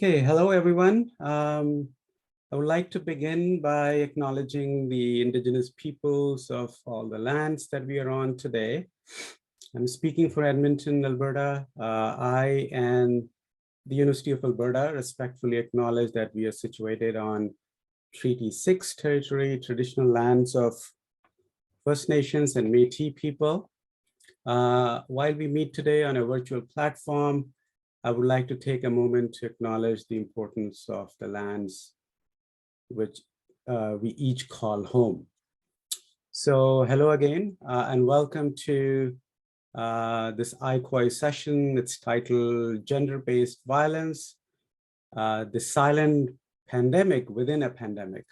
Okay, hello everyone. I would like to begin by acknowledging the indigenous peoples of all the lands that we are on today. I'm speaking for Edmonton, Alberta. I and the University of Alberta respectfully acknowledge that we are situated on Treaty 6 territory, traditional lands of First Nations and Métis people. While we meet today on a virtual platform, I would like to take a moment to acknowledge the importance of the lands which we each call home. So hello again, and welcome to this ICOI session. It's titled Gender-Based Violence, the Silent Pandemic Within a Pandemic,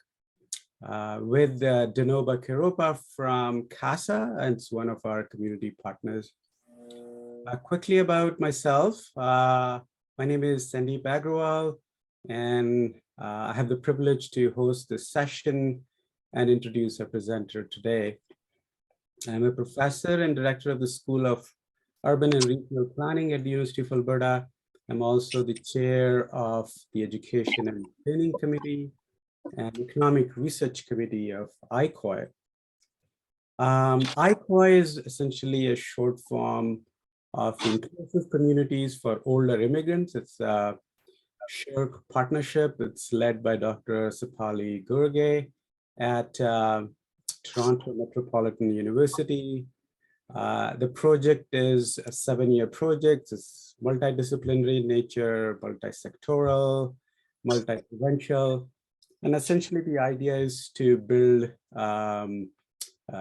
with Dinoba Kiropa from CASA, and it's one of our community partners. Quickly about myself, my name is Sandeep Agrawal, and I have the privilege to host this session and introduce our presenter today. I'm a professor and director of the School of Urban and Regional Planning at the University of Alberta. I'm also the chair of the Education and Training Committee and Economic Research Committee of ICOI. ICOI is essentially a short form of inclusive communities for older immigrants. It's a SHIRK partnership. It's led by Dr. Sapali Gurge at Toronto Metropolitan University. The project is a 7-year project. It's multidisciplinary in nature, multi-sectoral, multi-provincial. And essentially the idea is to build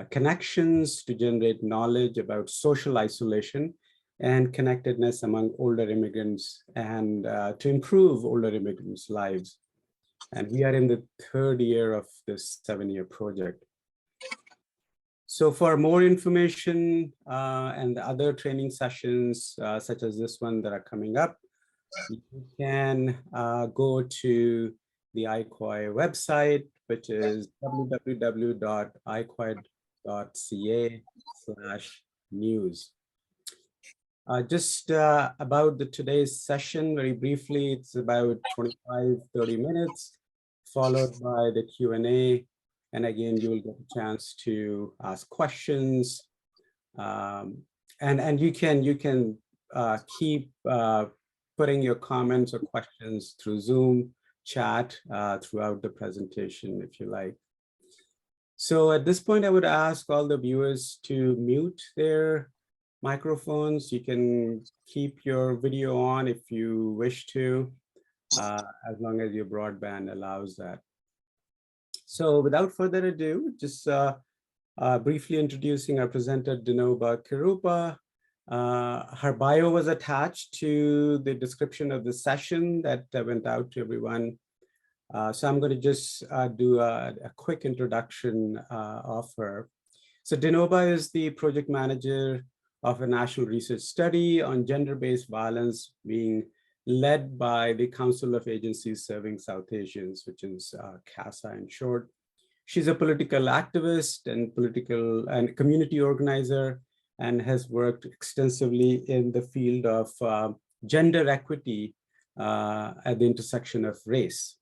connections to generate knowledge about social isolation and connectedness among older immigrants and to improve older immigrants' lives. And we are in the 3rd year of this 7-year project. So for more information and the other training sessions, such as this one that are coming up, you can go to the ICOI website, which is www.icoi.ca/news. Just about today's session, very briefly, it's about 25-30 minutes, followed by the Q&A. And again, you will get a chance to ask questions. And you can keep putting your comments or questions through Zoom chat throughout the presentation, if you like. So at this point, I would ask all the viewers to mute their microphones. You can keep your video on if you wish to, as long as your broadband allows that. So without further ado, just briefly introducing our presenter, Dinoba Kiropa. Her bio was attached to the description of the session that went out to everyone. So I'm going to just do a quick introduction of her. So Dinoba is the project manager of a national research study on gender-based violence being led by the Council of Agencies Serving South Asians, which is CASA in short. She's a political activist and community organizer, and has worked extensively in the field of gender equity at the intersection of race.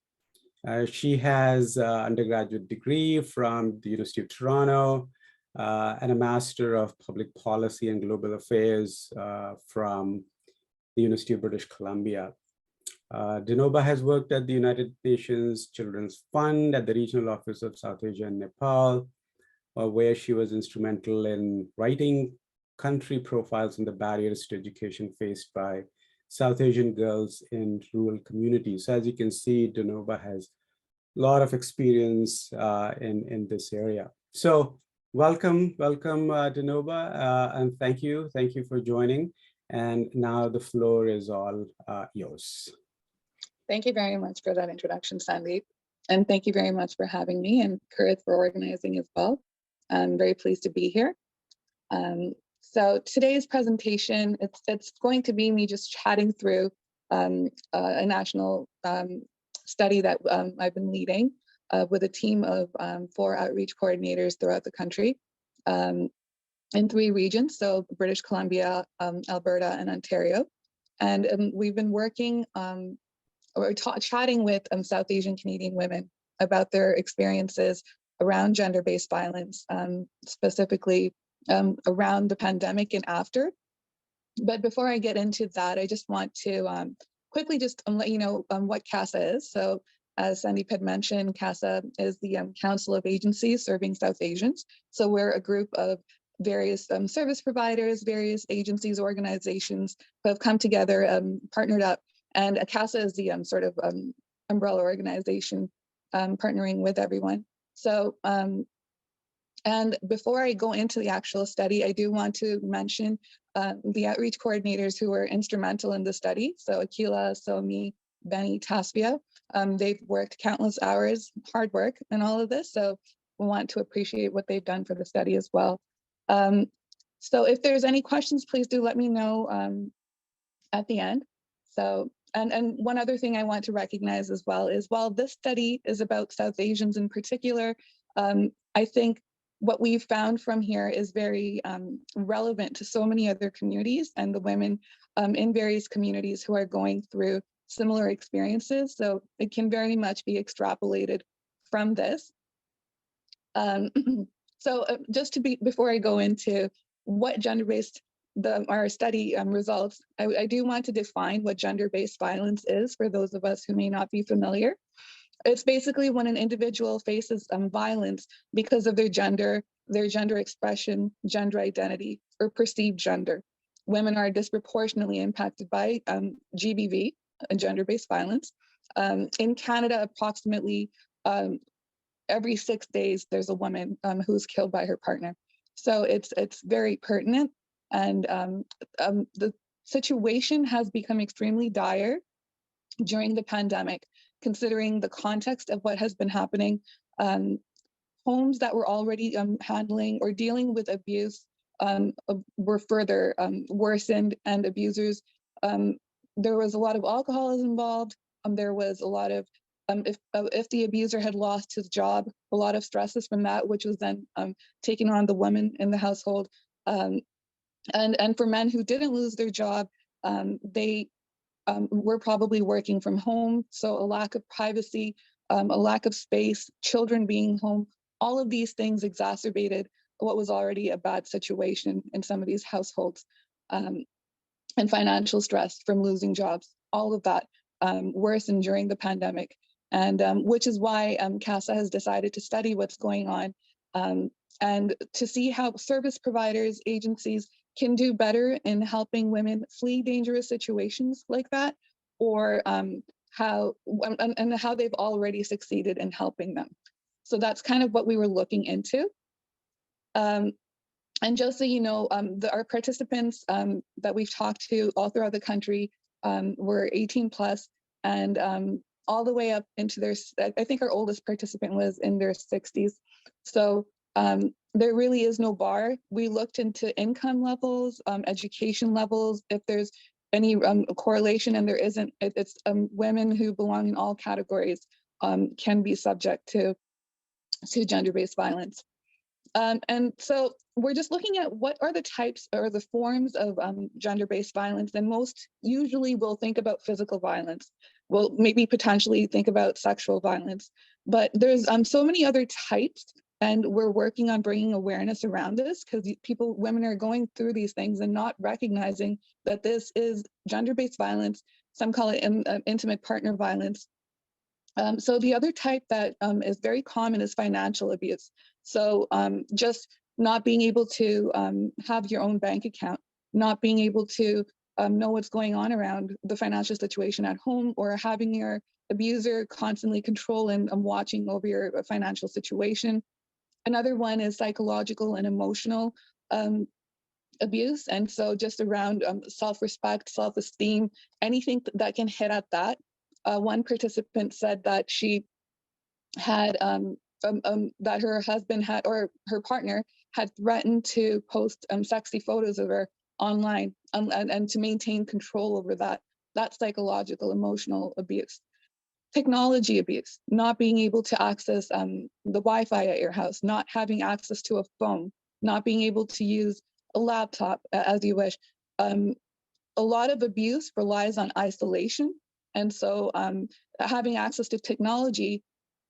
She has an undergraduate degree from the University of Toronto, and a Master of Public Policy and Global Affairs from the University of British Columbia. Dinoba has worked at the United Nations Children's Fund at the Regional Office of South Asia and Nepal, where she was instrumental in writing country profiles on the barriers to education faced by South Asian girls in rural communities. So as you can see, Dinoba has a lot of experience in this area. So welcome, Dinoba, and thank you for joining. And now the floor is all yours. Thank you very much for that introduction, Sandeep. And thank you very much for having me, and Kurit for organizing as well. I'm very pleased to be here. So today's presentation, it's going to be me just chatting through a national study that I've been leading with a team of 4 outreach coordinators throughout the country in 3 regions, so British Columbia, Alberta, and Ontario. And we've been working or chatting with South Asian Canadian women about their experiences around gender-based violence, specifically around the pandemic and after. But before I get into that, I just want to quickly just let you know what CASA is. So as Sandeep had mentioned, CASA is the Council of Agencies Serving South Asians. So we're a group of various service providers, various agencies, organizations who have come together, partnered up. And CASA is the sort of umbrella organization partnering with everyone. So and before I go into the actual study, I do want to mention the outreach coordinators who were instrumental in the study. So Akila, Somi, Benny, Tasvia, they've worked countless hours, hard work in all of this. So we want to appreciate what they've done for the study as well. So if there's any questions, please do let me know at the end. So, and one other thing I want to recognize as well is while this study is about South Asians in particular, I think what we've found from here is very relevant to so many other communities and the women in various communities who are going through similar experiences. So it can very much be extrapolated from this. So just to be, before I go into what gender-based our study results, I do want to define what gender-based violence is for those of us who may not be familiar. It's basically when an individual faces violence because of their gender expression, gender identity, or perceived gender. Women are disproportionately impacted by GBV, gender-based violence. In Canada, approximately every 6 days, there's a woman who's killed by her partner. So it's very pertinent, and the situation has become extremely dire during the pandemic, considering the context of what has been happening. Homes that were already handling or dealing with abuse were further worsened, and abusers, there was a lot of alcoholism involved. There was a lot of, if the abuser had lost his job, a lot of stresses from that, which was then taken on the women in the household. And for men who didn't lose their job, they were probably working from home. So a lack of privacy, a lack of space, children being home, all of these things exacerbated what was already a bad situation in some of these households. And financial stress from losing jobs, all of that worsened during the pandemic. And which is why CASA has decided to study what's going on and to see how service providers, agencies can do better in helping women flee dangerous situations like that, or how they've already succeeded in helping them. So that's kind of what we were looking into. And just so you know, our participants that we've talked to all throughout the country were 18 plus, and all the way up into their, I think our oldest participant was in their 60s. So there really is no bar. We looked into income levels, education levels, if there's any correlation, and there isn't. It's women who belong in all categories can be subject to gender-based violence. And so we're just looking at what are the types or the forms of gender-based violence, and most usually we'll think about physical violence. We'll maybe potentially think about sexual violence, but there's so many other types, and we're working on bringing awareness around this because women are going through these things and not recognizing that this is gender-based violence. Some call it intimate partner violence. So the other type that is very common is financial abuse. So just not being able to have your own bank account, not being able to know what's going on around the financial situation at home, or having your abuser constantly control and watching over your financial situation. Another one is psychological and emotional abuse. And so just around self-respect, self-esteem, anything that can hit at that. One participant said that she had that her husband had, or her partner had threatened to post sexy photos of her online and to maintain control over that. That's psychological, emotional abuse. Technology abuse, not being able to access the Wi-Fi at your house, not having access to a phone, not being able to use a laptop as you wish. A lot of abuse relies on isolation. And so having access to technology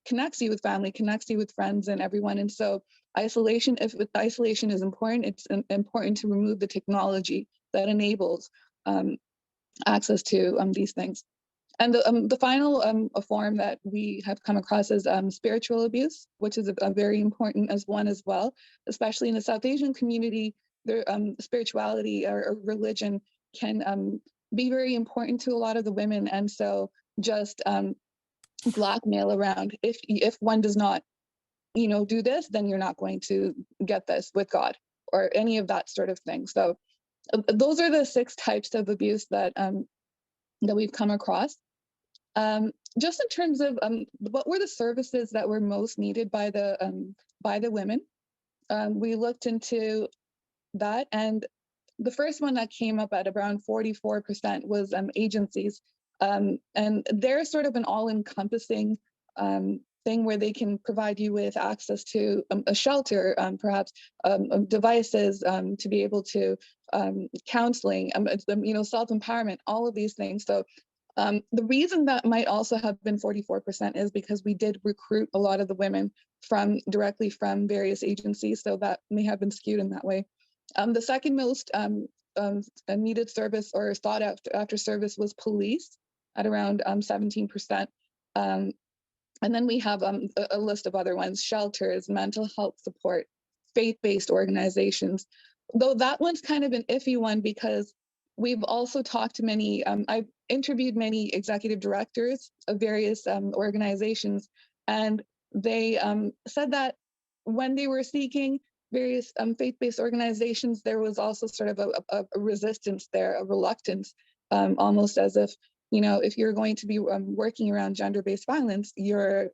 connects you with family, connects you with friends and everyone. And so isolation, if isolation is important, it's important to remove the technology that enables access to these things. And the final form that we have come across is spiritual abuse, which is a very important as one as well, especially in the South Asian community. Their spirituality or religion can be very important to a lot of the women, and so just blackmail around. If one does not, do this, then you're not going to get this with God or any of that sort of thing. So those are the 6 types of abuse that we've come across. Just in terms of what were the services that were most needed by the women, we looked into that, and the first one that came up at around 44% was agencies, and they're sort of an all-encompassing thing where they can provide you with access to a shelter, perhaps devices to be able to counseling, self-empowerment, all of these things. So the reason that might also have been 44% is because we did recruit a lot of the women directly from various agencies, so that may have been skewed in that way. The second most needed service or sought after service was police at around 17%. And then we have a list of other ones: shelters, mental health support, faith-based organizations. Though that one's kind of an iffy one because we've also talked to many, I've interviewed many executive directors of various organizations, and they said that when they were seeking various faith-based organizations, there was also sort of a resistance there, a reluctance, almost as if, if you're going to be working around gender-based violence, you're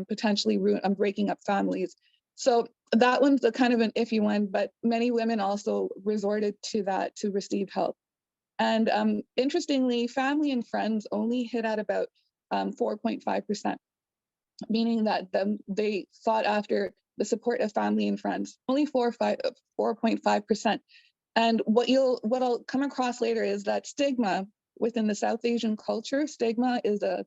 potentially breaking up families. So that one's a kind of an iffy one, but many women also resorted to that to receive help. And interestingly, family and friends only hit at about 4.5%, meaning that they sought after the support of family and friends, only 4.5%. And what I'll come across later is that stigma within the South Asian culture, stigma is a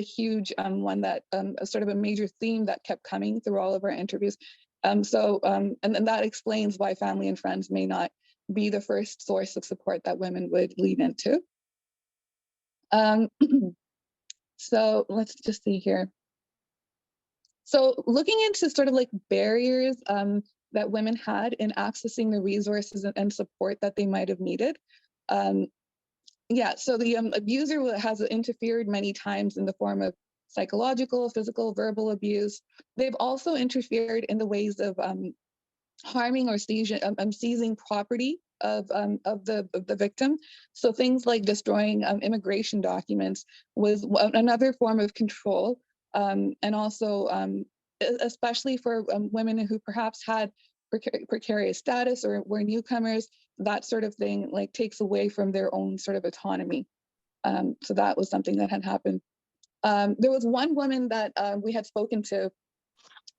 huge one that sort of a major theme that kept coming through all of our interviews. And that explains why family and friends may not be the first source of support that women would lean into. So let's just see here. So looking into sort of like barriers that women had in accessing the resources and support that they might have needed. Yeah, so the abuser has interfered many times in the form of psychological, physical, verbal abuse. They've also interfered in the ways of harming or seizing property of the victim. So things like destroying immigration documents was another form of control, and also especially for women who perhaps had precarious status or were newcomers, that sort of thing like takes away from their own sort of autonomy. So that was something that had happened. There was one woman that we had spoken to.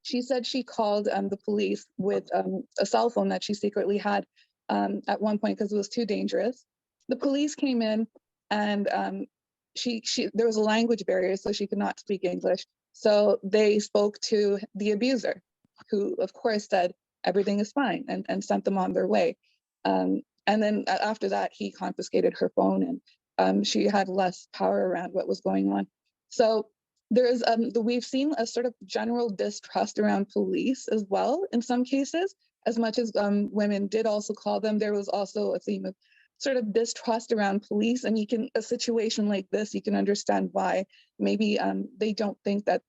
She said she called the police with a cell phone that she secretly had at one point because it was too dangerous. The police came in, and there was a language barrier, so she could not speak English. So they spoke to the abuser, who of course said everything is fine and sent them on their way. And then after that, he confiscated her phone, and she had less power around what was going on. So there's we've seen a sort of general distrust around police as well in some cases. As much as women did also call them, there was also a theme of sort of distrust around police. And a situation like this, you can understand why maybe they don't think that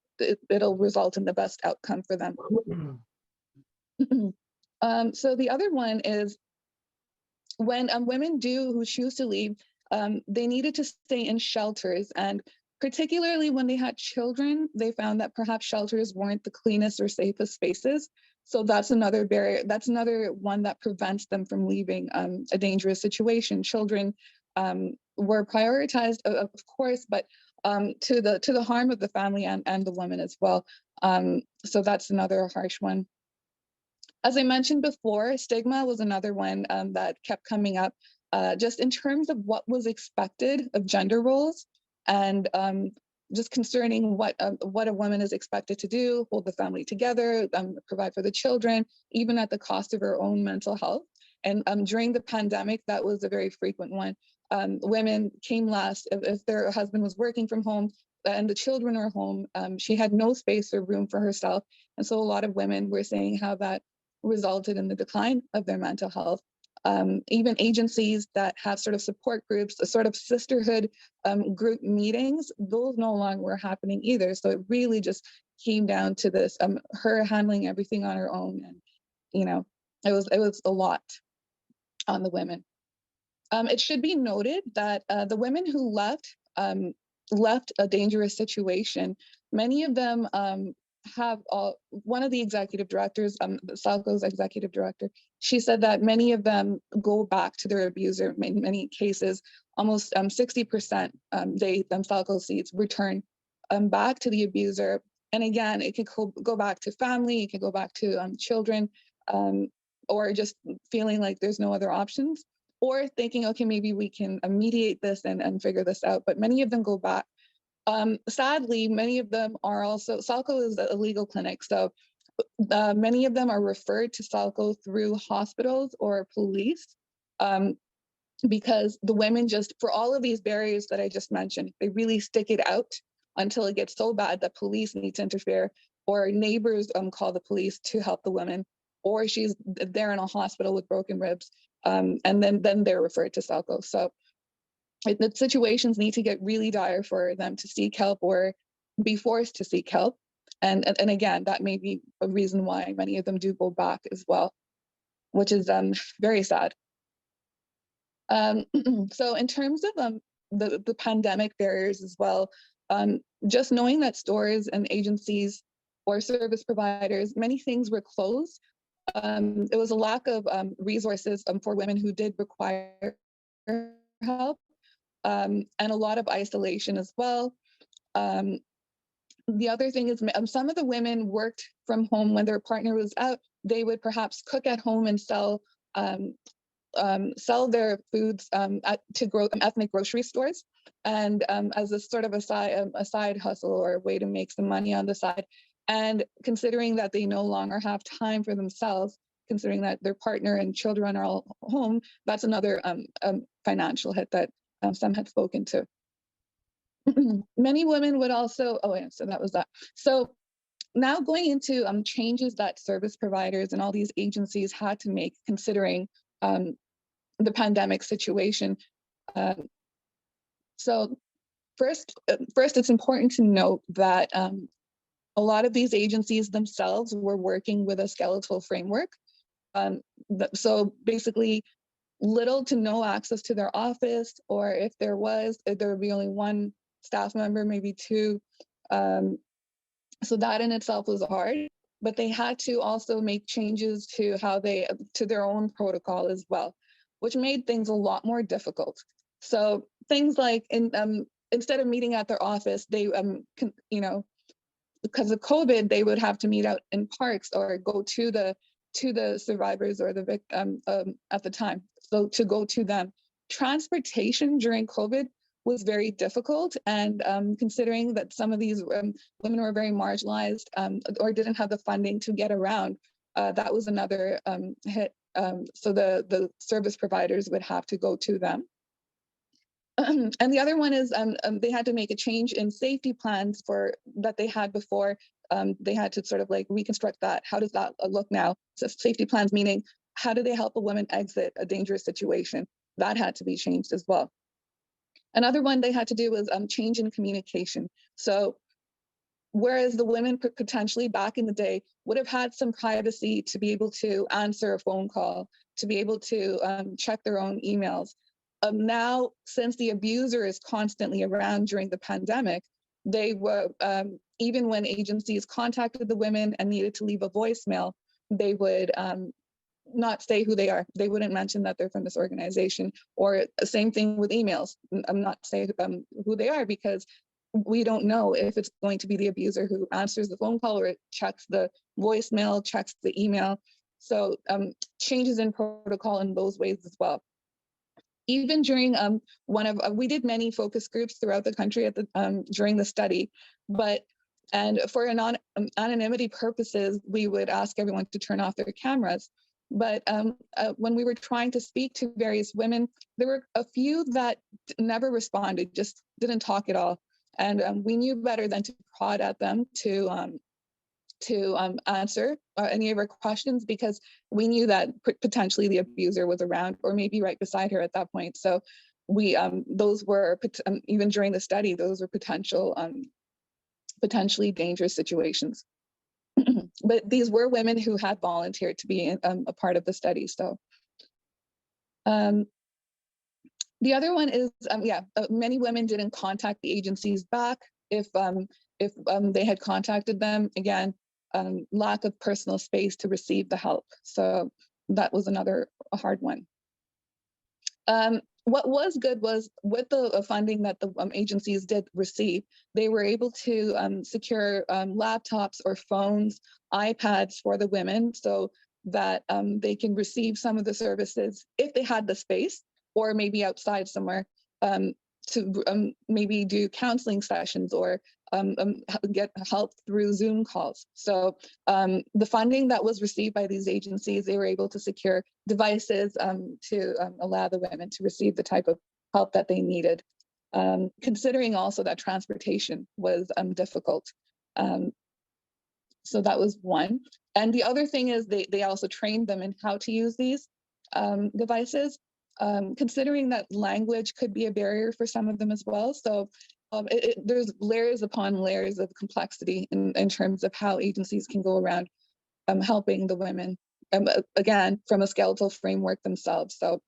it'll result in the best outcome for them. So the other one is when women who choose to leave, they needed to stay in shelters, and particularly when they had children, they found that perhaps shelters weren't the cleanest or safest spaces. So that's another barrier. That's another one that prevents them from leaving a dangerous situation. Children were prioritized, of course, but to the harm of the family and the woman as well. So that's another harsh one. As I mentioned before, stigma was another one that kept coming up, just in terms of what was expected of gender roles. and just concerning what a woman is expected to do, hold the family together, provide for the children, even at the cost of her own mental health. And during the pandemic, that was a very frequent one. Women came last if their husband was working from home and the children are home. She had no space or room for herself. And so a lot of women were saying how that resulted in the decline of their mental health. Even agencies that have sort of support groups, a sort of sisterhood group meetings, those no longer were happening either. So it really just came down to this, her handling everything on her own. And, you know, it was a lot on the women. It should be noted that the women who left a dangerous situation, many of them have one of the executive directors, Salco's executive director, she said that many of them go back to their abuser. In many cases, almost 60% Salco seats return back to the abuser. And again, it could go back to family, it could go back to children, or just feeling like there's no other options, or thinking, okay, maybe we can mediate this and figure this out. But many of them go back. Sadly, many of them are also, Salco is a legal clinic, so many of them are referred to Salco through hospitals or police, because the women just, for all of these barriers that I just mentioned, they really stick it out until it gets so bad that police need to interfere, or neighbors call the police to help the women, or she's there in a hospital with broken ribs, and then they're referred to Salco. So the situations need to get really dire for them to seek help or be forced to seek help. And again, that may be a reason why many of them do go back as well, which is very sad. So in terms of the pandemic barriers as well, just knowing that stores and agencies or service providers, many things were closed. It was a lack of resources for women who did require help, and a lot of isolation as well. The other thing is some of the women worked from home when their partner was out. They would perhaps cook at home and sell their foods to ethnic grocery stores, and as a sort of a side hustle or a way to make some money on the side. And considering that they no longer have time for themselves, considering that their partner and children are all home, that's another financial hit that some had spoken to. Many women would also, oh yeah, so that was that. So now going into changes that service providers and all these agencies had to make considering the pandemic situation. So first, it's important to note that a lot of these agencies themselves were working with a skeletal framework. So basically, little to no access to their office, or if there was, there would be only one staff member, maybe two. So that in itself was hard, but they had to also make changes to to their own protocol as well, which made things a lot more difficult. So things like instead of meeting at their office, they, because of COVID, they would have to meet out in parks or go to the survivors or the victim at the time. So to go to them. Transportation during COVID was very difficult, and considering that some of these women were very marginalized or didn't have the funding to get around, that was another hit. So the service providers would have to go to them. And the other one is they had to make a change in safety plans that they had before. They had to sort of like reconstruct that. How does that look now? So safety plans meaning, how do they help a woman exit a dangerous situation? That had to be changed as well. Another one they had to do was change in communication. So whereas the women potentially back in the day would have had some privacy to be able to answer a phone call, to be able to check their own emails. Now, since the abuser is constantly around during the pandemic, they were, even when agencies contacted the women and needed to leave a voicemail, they would not say who they are. They wouldn't mention that they're from this organization, or same thing with emails. I'm not saying who they are, because we don't know if it's going to be the abuser who answers the phone call or checks the voicemail, checks the email. So changes in protocol in those ways as well. even during we did many focus groups throughout the country at the during the study, and for anonymity purposes, we would ask everyone to turn off their cameras. But when we were trying to speak to various women, there were a few that never responded, just didn't talk at all. And we knew better than to prod at them to answer any of our questions, because we knew that potentially the abuser was around or maybe right beside her at that point. So we those were even during the study, those were potentially dangerous situations. But these were women who had volunteered to be a part of the study. So the other one is, many women didn't contact the agencies back if they had contacted them. Again, lack of personal space to receive the help. So that was another hard one. What was good was with the funding that the agencies did receive, they were able to secure laptops or phones, iPads for the women, so that they can receive some of the services if they had the space, or maybe outside somewhere, to maybe do counseling sessions or get help through Zoom calls. So the funding that was received by these agencies, they were able to secure devices to allow the women to receive the type of help that they needed. Considering also that transportation was difficult. So that was one. And the other thing is they also trained them in how to use these devices, considering that language could be a barrier for some of them as well. So there's layers upon layers of complexity in terms of how agencies can go around helping the women, again, from a skeletal framework themselves. So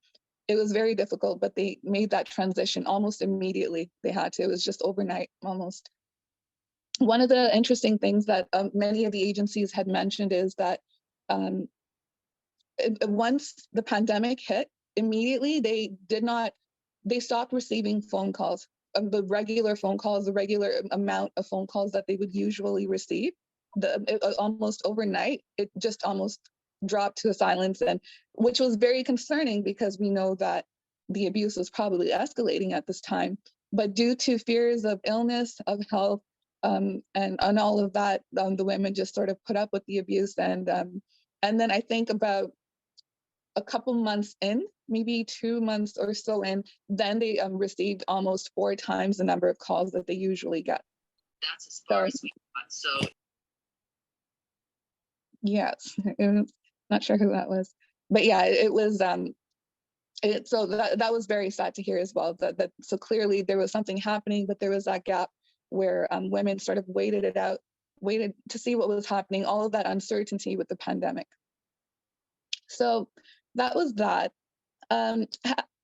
it was very difficult, but they made that transition almost immediately. They had to. It was just overnight, almost. One of the interesting things that many of the agencies had mentioned is that once the pandemic hit, immediately they stopped receiving phone calls, the regular phone calls, the regular amount of phone calls that they would usually receive. Almost overnight, it just almost dropped to silence, and which was very concerning because we know that the abuse was probably escalating at this time. But due to fears of illness, of health, and all of that, the women just sort of put up with the abuse, and then I think about a couple months in, maybe 2 months or so in, then they received almost 4 times the number of calls that they usually get. That's as far as we got. So yes, not sure who that was, but yeah, it was. So that was very sad to hear as well. That so clearly there was something happening, but there was that gap where women sort of waited it out, waited to see what was happening, all of that uncertainty with the pandemic. So that was that.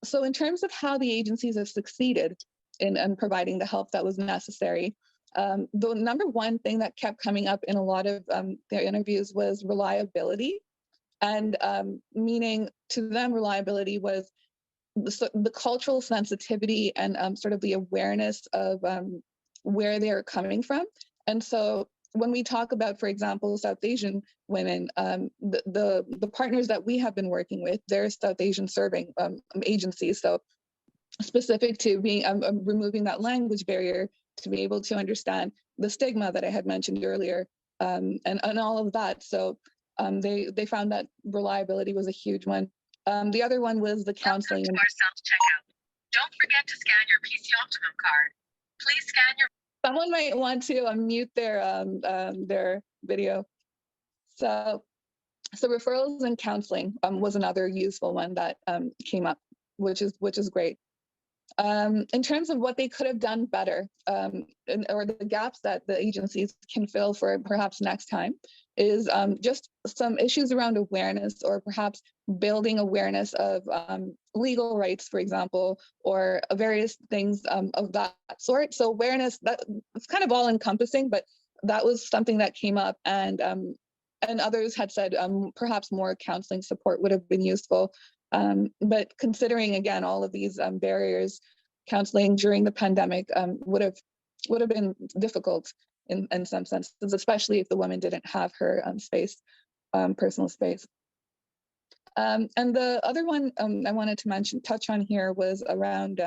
So in terms of how the agencies have succeeded in providing the help that was necessary, the number one thing that kept coming up in a lot of their interviews was reliability. And meaning to them, reliability was the cultural sensitivity and sort of the awareness of where they're coming from. And so when we talk about, for example, South Asian women, the partners that we have been working with, they're South Asian serving agencies. So specific to being removing that language barrier to be able to understand the stigma that I had mentioned earlier, and all of that. So they found that reliability was a huge one. The other one was the counseling. welcome to our self-checkout. Don't forget to scan your PC Optimum card. Please scan your. Someone might want to unmute their video. So referrals and counseling was another useful one that came up, which is great. In terms of what they could have done better, or the gaps that the agencies can fill for perhaps next time, is just some issues around awareness, or perhaps building awareness of legal rights, for example, or various things of that sort. So awareness, it's kind of all encompassing, but that was something that came up, and others had said perhaps more counseling support would have been useful. But considering, again, all of these barriers, counseling during the pandemic would have been difficult in some senses, especially if the woman didn't have her space, personal space. And the other one I wanted to touch on here was around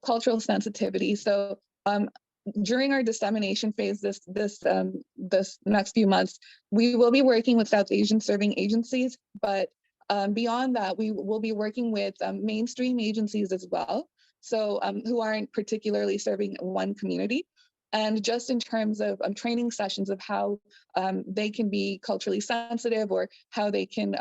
cultural sensitivity. So during our dissemination phase this next few months, we will be working with South Asian serving agencies, but beyond that, we will be working with mainstream agencies as well, so who aren't particularly serving one community. And just in terms of training sessions of how they can be culturally sensitive, or how they can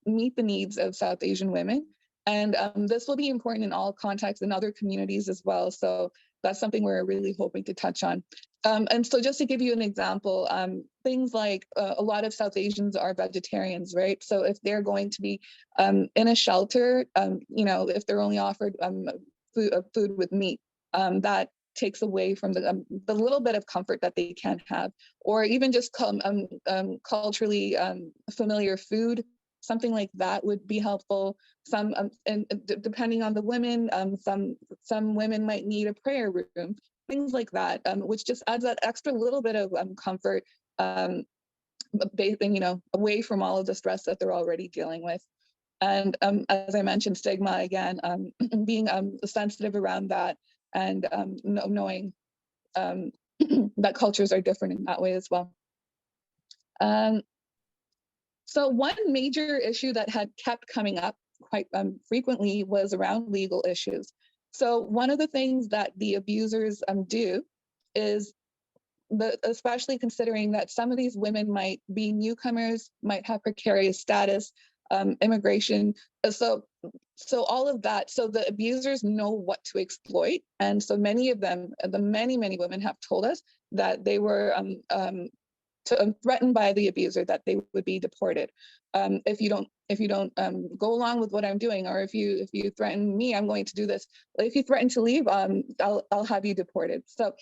meet the needs of South Asian women. And this will be important in all contexts in other communities as well. So that's something we're really hoping to touch on. And so just to give you an example, things like a lot of South Asians are vegetarians, right? So if they're going to be in a shelter, if they're only offered food with meat, that takes away from the little bit of comfort that they can have, or even just culturally familiar food, something like that would be helpful. Some depending on the women, some women might need a prayer room, things like that, which just adds that extra little bit of comfort, away from all of the stress that they're already dealing with. And as I mentioned, stigma again, being sensitive around that, and knowing that cultures are different in that way as well. So one major issue that had kept coming up quite frequently was around legal issues. So one of the things that the abusers do is, especially considering that some of these women might be newcomers, might have precarious status, immigration. So all of that, so the abusers know what to exploit. And so many of them, many women have told us that they were threatened by the abuser that they would be deported. If you don't go along with what I'm doing, or if you threaten me, I'm going to do this. If you threaten to leave, I'll have you deported. So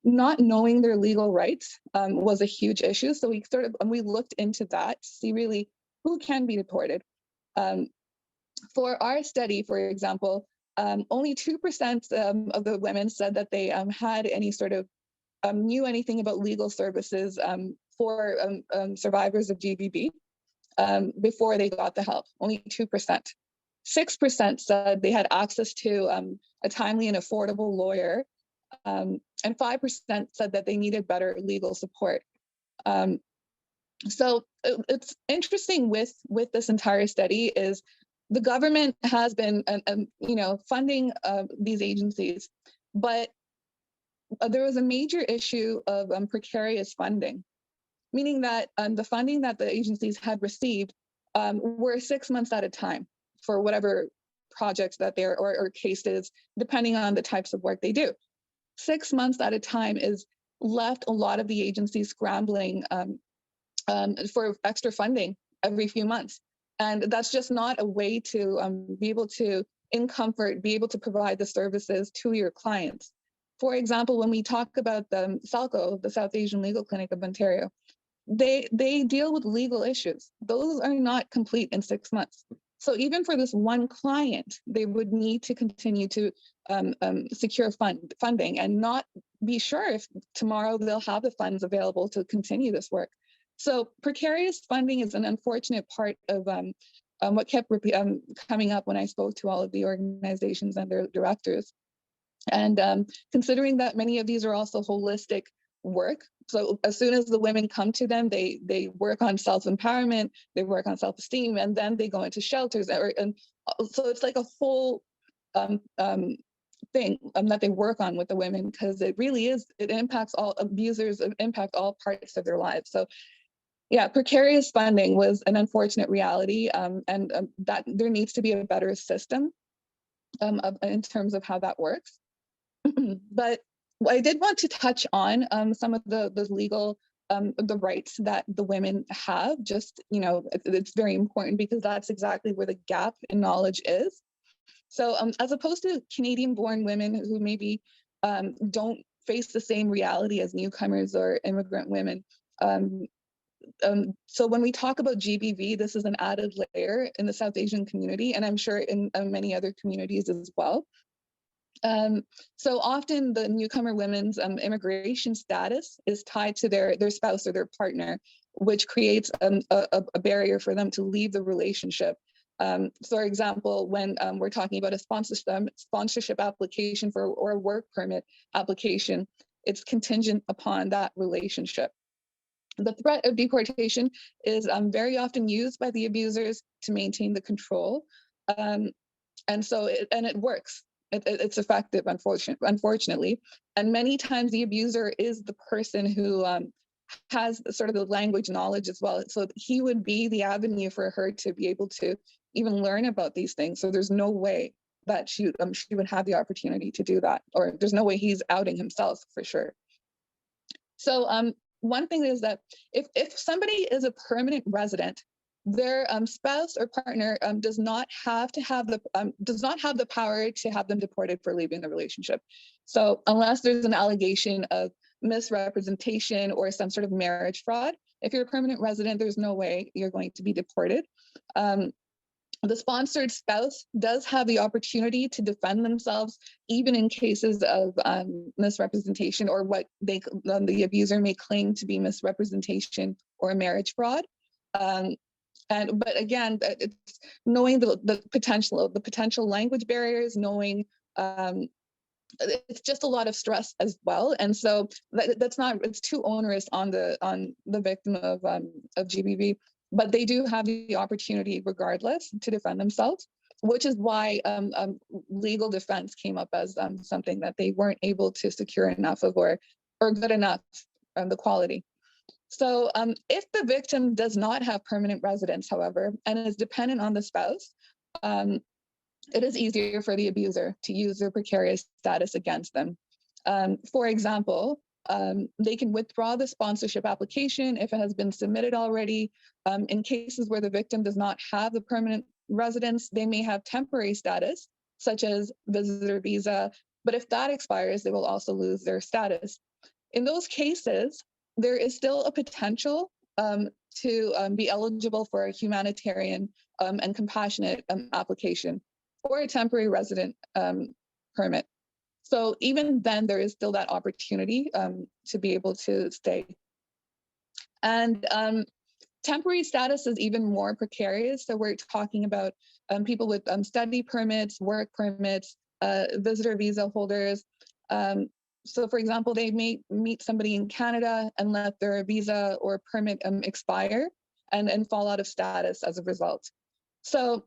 not knowing their legal rights was a huge issue. So we looked into that to see really who can be deported. For our study, for example, only 2% of the women said that they had any sort of knew anything about legal services for survivors of GBV before they got the help. Only 2%. 6% said they had access to a timely and affordable lawyer, and 5% said that they needed better legal support. So it's interesting with this entire study is the government has been funding these agencies, but there was a major issue of precarious funding, meaning that the funding that the agencies had received were 6 months at a time for whatever projects that they're, or cases, depending on the types of work they do. 6 months at a time is left a lot of the agencies scrambling for extra funding every few months. And that's just not a way to be able to, in comfort, be able to provide the services to your clients. For example, when we talk about the SALCO, the South Asian Legal Clinic of Ontario, they deal with legal issues. Those are not complete in 6 months. So even for this one client, they would need to continue to secure funding and not be sure if tomorrow they'll have the funds available to continue this work. So precarious funding is an unfortunate part of what kept coming up when I spoke to all of the organizations and their directors. And considering that many of these are also holistic work, so as soon as the women come to them, they work on self-empowerment, they work on self-esteem, and then they go into shelters. And so it's like a whole thing that they work on with the women, because it really is, it impacts all abusers, impact all parts of their lives. So yeah, precarious funding was an unfortunate reality, and that there needs to be a better system in terms of how that works. But I did want to touch on some of the legal, the rights that the women have. Just, it's very important because that's exactly where the gap in knowledge is. So as opposed to Canadian-born women who maybe don't face the same reality as newcomers or immigrant women, so when we talk about GBV, this is an added layer in the South Asian community, and I'm sure in many other communities as well. So often the newcomer women's immigration status is tied to their spouse or their partner, which creates a barrier for them to leave the relationship. For example, when we're talking about a sponsorship application or a work permit application, it's contingent upon that relationship. The threat of deportation is very often used by the abusers to maintain the control. And so it works. It's effective, unfortunately. And many times the abuser is the person who has sort of the language knowledge as well. So he would be the avenue for her to be able to even learn about these things. So there's no way that she would have the opportunity to do that, or there's no way he's outing himself for sure. So one thing is that if somebody is a permanent resident, their spouse or partner does not have the power to have them deported for leaving the relationship. So unless there's an allegation of misrepresentation or some sort of marriage fraud, if you're a permanent resident, there's no way you're going to be deported. The sponsored spouse does have the opportunity to defend themselves, even in cases of misrepresentation or what the abuser may claim to be misrepresentation or marriage fraud. But again, it's knowing the potential language barriers, knowing it's just a lot of stress as well, and so it's too onerous on the victim of GBV. But they do have the opportunity, regardless, to defend themselves, which is why legal defense came up as something that they weren't able to secure enough of, or good enough, the quality. So if the victim does not have permanent residence, however, and is dependent on the spouse, it is easier for the abuser to use their precarious status against them. For example, they can withdraw the sponsorship application if it has been submitted already. In cases where the victim does not have the permanent residence, they may have temporary status, such as visitor visa, but if that expires, they will also lose their status. In those cases, there is still a potential to be eligible for a humanitarian and compassionate application or a temporary resident permit. So even then, there is still that opportunity to be able to stay. And temporary status is even more precarious. So we're talking about people with study permits, work permits, visitor visa holders. So for example, they may meet somebody in Canada and let their visa or permit expire and fall out of status as a result. So,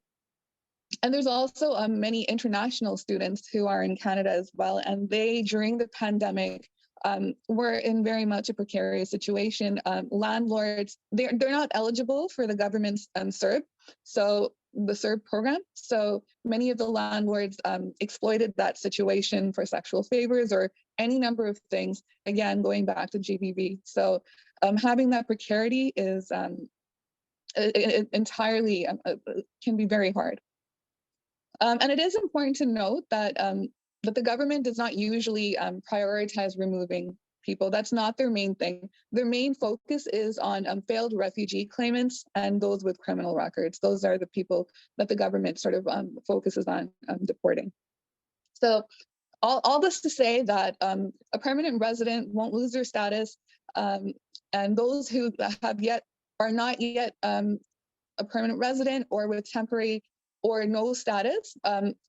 and there's also many international students who are in Canada as well, and they, during the pandemic, were in very much a precarious situation. Landlords, they're not eligible for the government's CERB, so the CERB program. So many of the landlords exploited that situation for sexual favors or any number of things, again, going back to GBV. So having that precarity is entirely, can be very hard. And it is important to note that that the government does not usually prioritize removing people. That's not their main thing. Their main focus is on failed refugee claimants and those with criminal records. Those are the people that the government sort of focuses on deporting. So all this to say that a permanent resident won't lose their status, and those who are not yet a permanent resident or with temporary or no status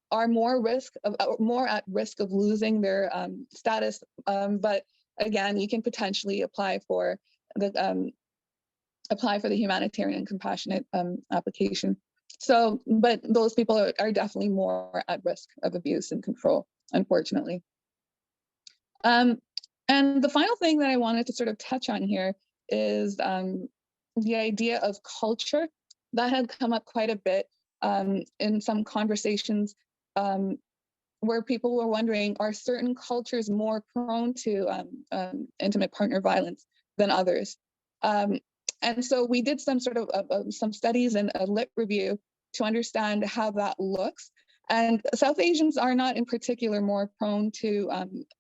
are more at risk of losing their status. But again, you can potentially apply for the humanitarian and compassionate application. So, but those people are definitely more at risk of abuse and control, unfortunately. And the final thing that I wanted to sort of touch on here is the idea of culture that had come up quite a bit in some conversations where people were wondering, are certain cultures more prone to intimate partner violence than others? And so we did some sort of some studies and a lit review to understand how that looks. And South Asians are not in particular more prone to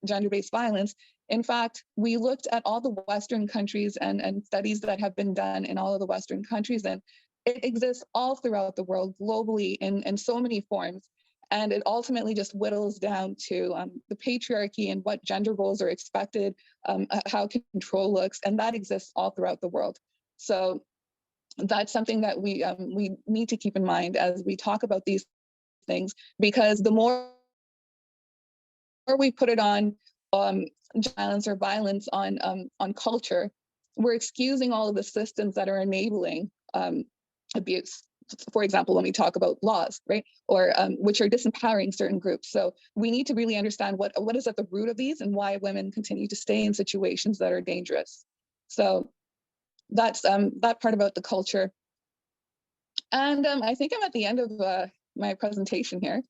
gender-based violence. In fact, we looked at all the Western countries and studies that have been done in all of the Western countries, and it exists all throughout the world globally in so many forms. And it ultimately just whittles down to the patriarchy and what gender roles are expected, how control looks, and that exists all throughout the world. So that's something that we need to keep in mind as we talk about these things, because the more we put it on violence or violence on culture, we're excusing all of the systems that are enabling abuse. For example, when we talk about laws, right, or which are disempowering certain groups. So we need to really understand what is at the root of these and why women continue to stay in situations that are dangerous. So that's that part about the culture. And I think I'm at the end of my presentation here,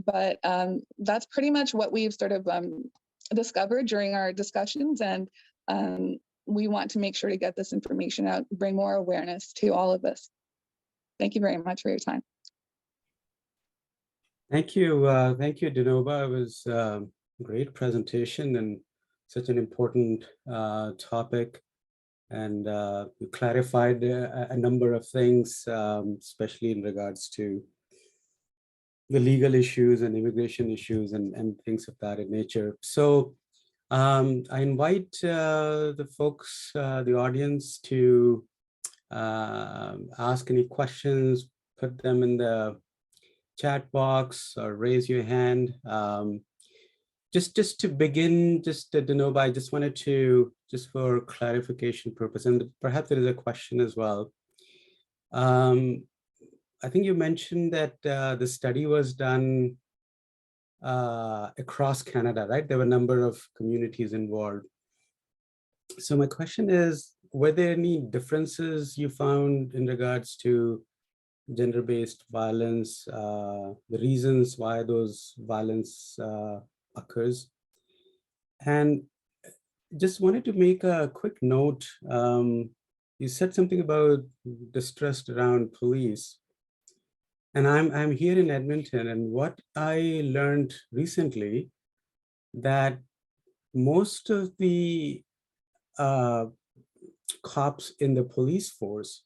but that's pretty much what we've sort of discovered during our discussions, and we want to make sure to get this information out, bring more awareness to all of this. Thank you very much for your time. Thank you, Dinoba. It was a great presentation and such an important topic. And you clarified a number of things, especially in regards to the legal issues and immigration issues and things of that nature. So I invite the folks, the audience, to ask any questions, put them in the chat box or raise your hand. Just to begin, Dinoba, I just wanted to, just for clarification purpose, and perhaps there is a question as well. I think you mentioned that the study was done across Canada, right? There were a number of communities involved. So my question is, were there any differences you found in regards to gender-based violence, the reasons why those violence occurs? And just wanted to make a quick note. You said something about distrust around police. And I'm here in Edmonton, and what I learned recently that most of the cops in the police force,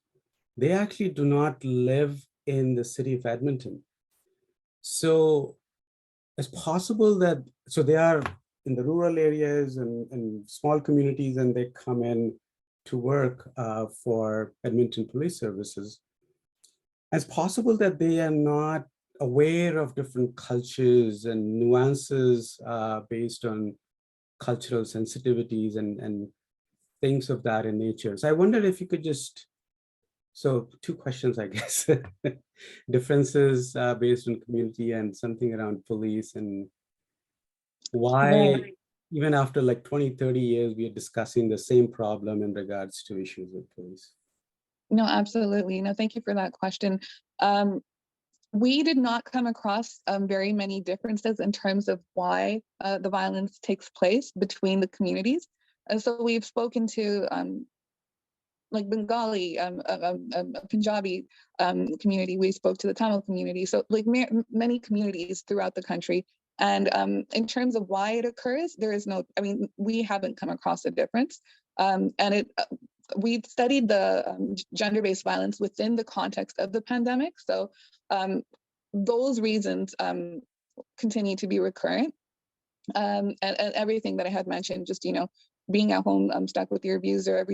they actually do not live in the city of Edmonton. So it's possible that, so they are in the rural areas and small communities, and they come in to work for Edmonton Police Services. It's possible that they are not aware of different cultures and nuances based on cultural sensitivities and things of that in nature. So I wondered if you could just, so two questions, I guess. Differences based on community and something around police, and why even after like 20, 30 years, we are discussing the same problem in regards to issues with police. No, absolutely. No, thank you for that question. We did not come across very many differences in terms of why the violence takes place between the communities. And so we've spoken to like Bengali, Punjabi community, we spoke to the Tamil community. So like many communities throughout the country. And in terms of why it occurs, there is no, I mean, we haven't come across a difference. And we've studied the gender-based violence within the context of the pandemic. So those reasons continue to be recurrent. And everything that I had mentioned, just, you know, being at home, stuck with your abuser,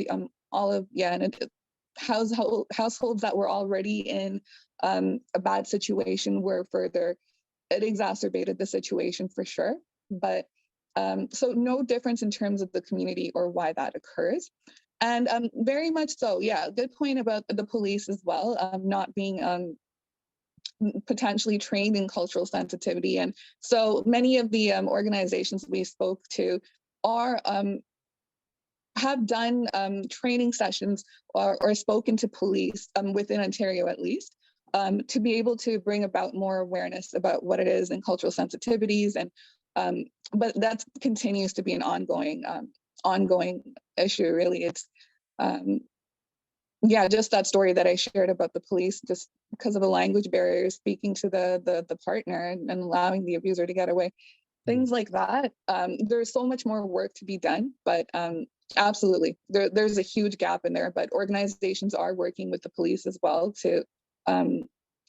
all of, yeah, and households that were already in a bad situation were further, it exacerbated the situation for sure. But so no difference in terms of the community or why that occurs. And very much so, yeah, good point about the police as well, not being potentially trained in cultural sensitivity. And so many of the organizations we spoke to are have done training sessions or spoken to police within Ontario at least, to be able to bring about more awareness about what it is and cultural sensitivities. And but that continues to be an ongoing issue, really. It's yeah, just that story that I shared about the police, just because of a language barrier, speaking to the partner and allowing the abuser to get away, things like that. There's so much more work to be done, but absolutely, there's a huge gap in there. But organizations are working with the police as well to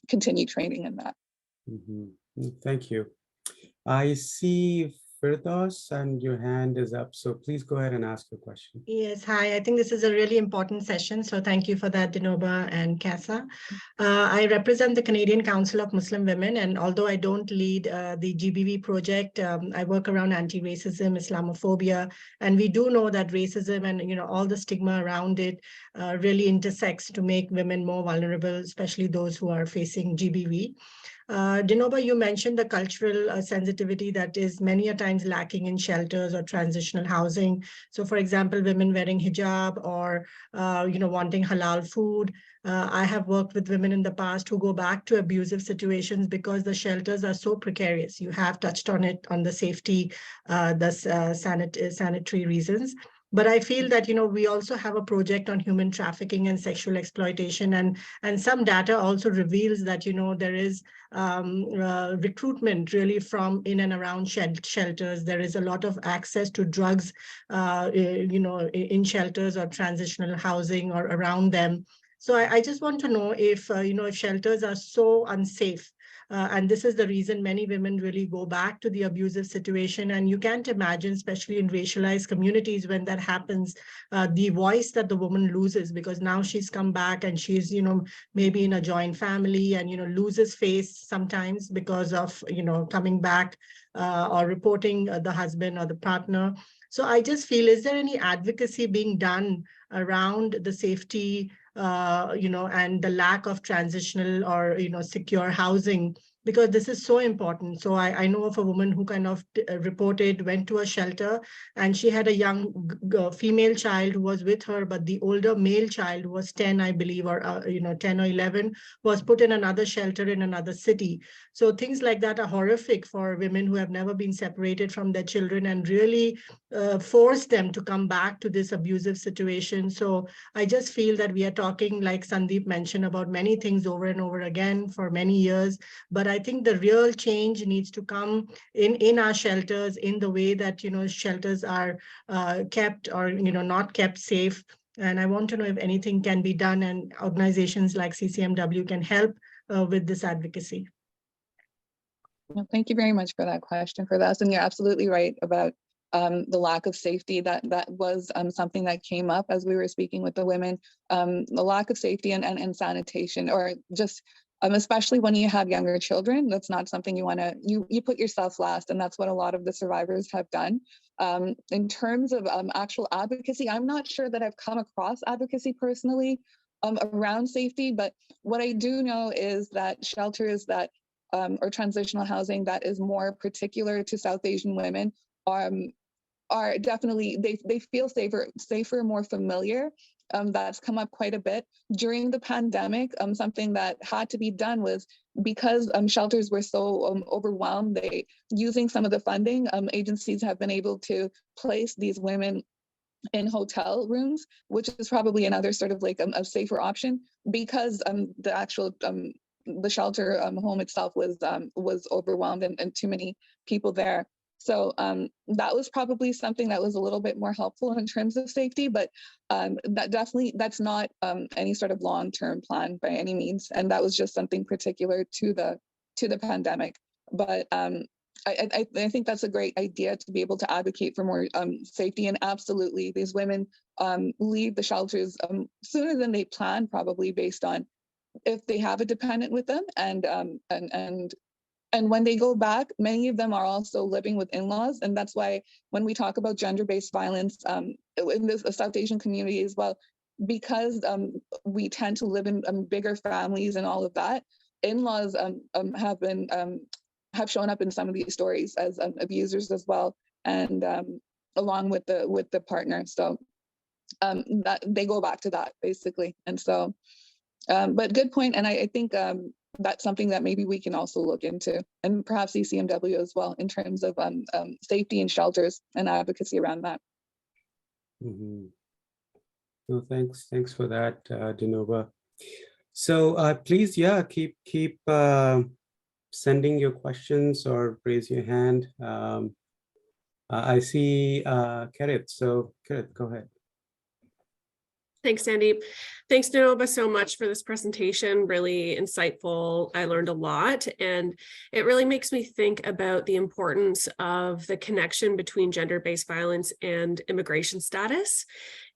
continue training in that. Thank you. I see Firdaus, and your hand is up. So please go ahead and ask your question. Yes, hi. I think this is a really important session. So thank you for that, Dinoba and Casa. I represent the Canadian Council of Muslim Women. And although I don't lead the GBV project, I work around anti-racism, Islamophobia. And we do know that racism and all the stigma around it really intersects to make women more vulnerable, especially those who are facing GBV. Dinoba, you mentioned the cultural sensitivity that is many a times lacking in shelters or transitional housing. So, for example, women wearing hijab or wanting halal food. I have worked with women in the past who go back to abusive situations because the shelters are so precarious. You have touched on it on the safety, sanitary reasons. But I feel that we also have a project on human trafficking and sexual exploitation, and some data also reveals that there is recruitment really from in and around shelters. There is a lot of access to drugs, in shelters or transitional housing or around them. So I just want to know if if shelters are so unsafe. And this is the reason many women really go back to the abusive situation. And you can't imagine, especially in racialized communities, when that happens, the voice that the woman loses, because now she's come back and she's, maybe in a joint family and, loses face sometimes because of, coming back or reporting the husband or the partner. So I just feel, is there any advocacy being done around the safety, and the lack of transitional or, secure housing, because this is so important. So I know of a woman who kind of reported, went to a shelter, and she had a young female child who was with her, but the older male child, who was 10, I believe, or 10 or 11, was put in another shelter in another city. So things like that are horrific for women who have never been separated from their children, and really force them to come back to this abusive situation. So I just feel that we are talking, like Sandeep mentioned, about many things over and over again for many years. But I think the real change needs to come in our shelters, in the way that, shelters are kept or, not kept safe. And I want to know if anything can be done, and organizations like CCMW can help with this advocacy. Well, thank you very much for that question, for that. And you're absolutely right about the lack of safety. That was something that came up as we were speaking with the women. The lack of safety and sanitation, or just especially when you have younger children, that's not something you want to, you put yourself last, and that's what a lot of the survivors have done. In terms of actual advocacy, I'm not sure that I've come across advocacy personally around safety, but what I do know is that shelters that or transitional housing that is more particular to South Asian women are definitely, they feel safer, more familiar. That's come up quite a bit during the pandemic. Something that had to be done was, because shelters were so overwhelmed, they, using some of the funding, agencies have been able to place these women in hotel rooms, which is probably another sort of like a safer option, because the actual the shelter home itself was overwhelmed and too many people there. So that was probably something that was a little bit more helpful in terms of safety, but that's not any sort of long-term plan by any means. And that was just something particular to the pandemic. But I think that's a great idea, to be able to advocate for more safety. And absolutely, these women leave the shelters sooner than they plan, probably based on if they have a dependent with them, and when they go back, many of them are also living with in-laws. And that's why when we talk about gender-based violence in the South Asian community as well, because we tend to live in bigger families and all of that, in-laws have shown up in some of these stories as abusers as well, and along with the partner. So that they go back to that basically. And so, but good point. And I think that's something that maybe we can also look into, and perhaps ECMW as well, in terms of safety in shelters and advocacy around that. Mm-hmm. No, thanks for that, Dinoba. So please, yeah, keep sending your questions or raise your hand. I see Kerith. So Kerith, go ahead. Thanks, Sandeep. Thanks, Nanoba, so much for this presentation. Really insightful. I learned a lot, and it really makes me think about the importance of the connection between gender-based violence and immigration status.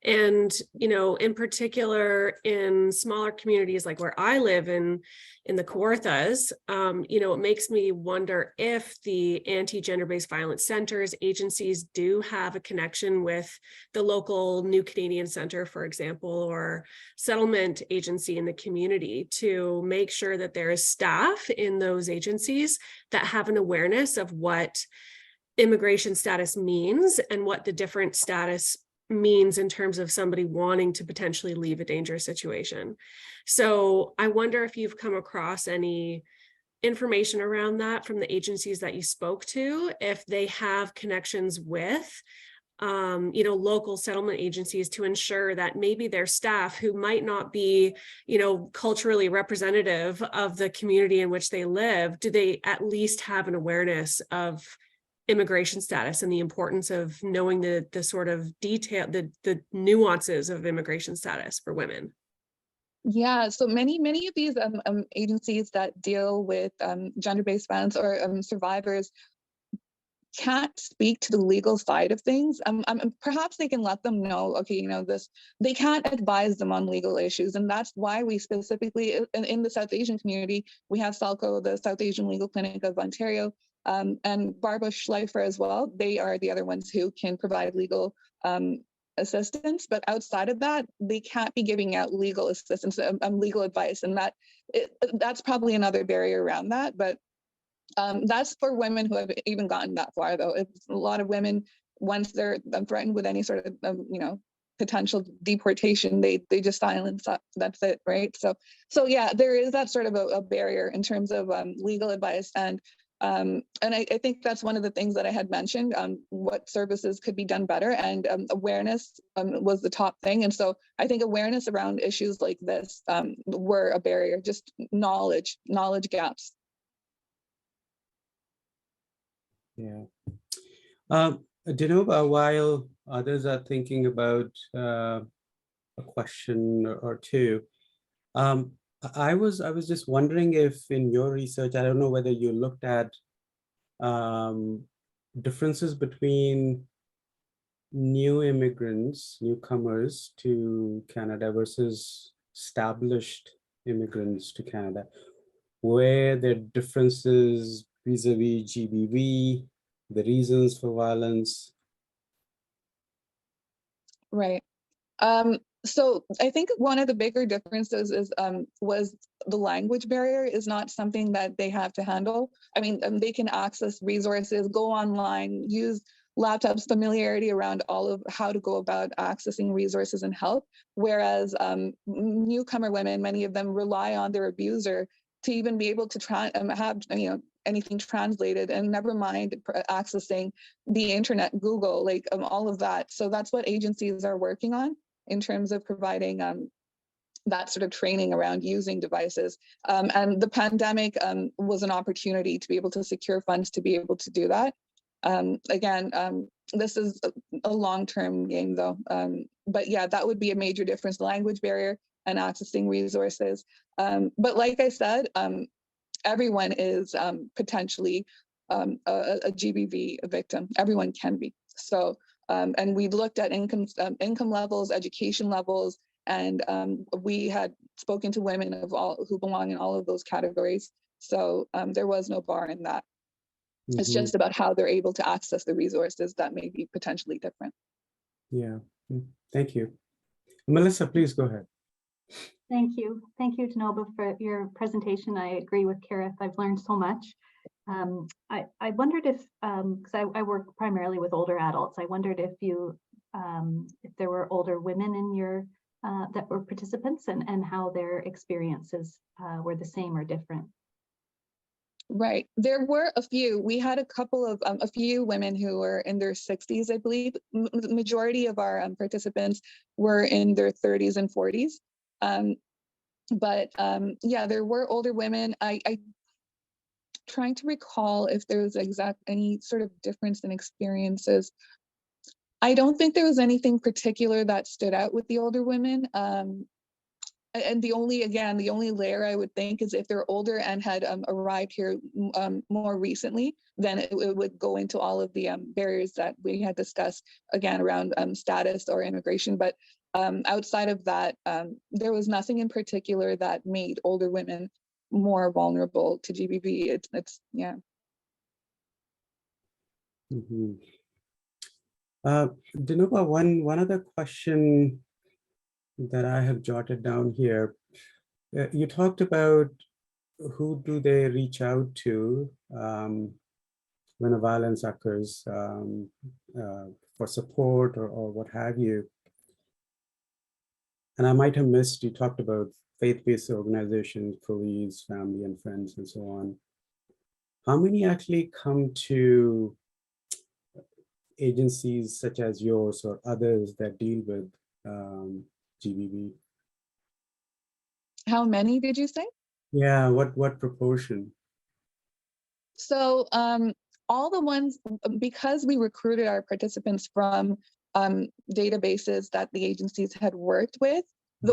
And, you know, in particular, in smaller communities like where I live in the Kawarthas, you know, it makes me wonder if the anti-gender-based violence centers, agencies do have a connection with the local New Canadian Center, for example, or settlement agency in the community, to make sure that there is staff in those agencies that have an awareness of what immigration status means and what the different status means in terms of somebody wanting to potentially leave a dangerous situation. So I wonder if you've come across any information around that from the agencies that you spoke to, if they have connections with you know, local settlement agencies to ensure that maybe their staff, who might not be, you know, culturally representative of the community in which they live, do they at least have an awareness of immigration status and the importance of knowing the sort of detail, the nuances of immigration status for women? Yeah, so many of these agencies that deal with gender-based violence or survivors can't speak to the legal side of things. Perhaps they can let them know, okay, you know, this, they can't advise them on legal issues. And that's why we specifically, in the South Asian community, we have SALCO, the South Asian Legal Clinic of Ontario, and Barbara Schleifer as well. They are the other ones who can provide legal assistance. But outside of that, they can't be giving out legal assistance, legal advice. And that's probably another barrier around that. But that's for women who have even gotten that far, though. It's a lot of women, once they're threatened with any sort of, you know, potential deportation, they just silence up. That's it, right? So yeah, there is that sort of a barrier in terms of legal advice, and I think that's one of the things that I had mentioned. What services could be done better, and awareness was the top thing. And so I think awareness around issues like this were a barrier. Just knowledge gaps. Yeah. Dinova, while others are thinking about a question or two, I was just wondering if in your research, I don't know whether you looked at differences between new immigrants, newcomers to Canada versus established immigrants to Canada, where the differences vis-a-vis GBV, the reasons for violence. Right. So I think one of the bigger differences is was the language barrier is not something that they have to handle. I mean, they can access resources, go online, use laptops, familiarity around all of how to go about accessing resources and help. Whereas newcomer women, many of them rely on their abuser to even be able to have, you know, anything translated, and never mind accessing the internet, Google, like all of that. So that's what agencies are working on in terms of providing that sort of training around using devices. And the pandemic was an opportunity to be able to secure funds to be able to do that. Again, this is a long-term game though. But yeah, that would be a major difference, language barrier and accessing resources. But like I said, everyone is potentially a GBV victim. Everyone can be. So, and we looked at income levels, education levels, and we had spoken to women of all who belong in all of those categories. So there was no bar in that. Mm-hmm. It's just about how they're able to access the resources that may be potentially different. Yeah, thank you. Melissa, please go ahead. Thank you, Dinova, for your presentation. I agree with Kareth. I've learned so much. I wondered if, because I work primarily with older adults, I wondered if if there were older women in your that were participants, and how their experiences were the same or different. Right. There were a few. We had a few women who were in their 60s, I believe. The majority of our participants were in their 30s and 40s. But yeah, there were older women. I trying to recall if there was any sort of difference in experiences. I don't think there was anything particular that stood out with the older women. And the only layer I would think is if they're older and had arrived here more recently, then it would go into all of the barriers that we had discussed, again, around status or immigration. But outside of that, there was nothing in particular that made older women more vulnerable to GBV. Yeah. Mm-hmm. Dinuba, one other question that I have jotted down here. You talked about who do they reach out to when a violence occurs for support or what have you. And I might have missed, you talked about faith-based organizations, police, family and friends, and so on. How many actually come to agencies such as yours or others that deal with GBV? How many did you say? Yeah, what proportion? So all the ones, because we recruited our participants from databases that the agencies had worked with,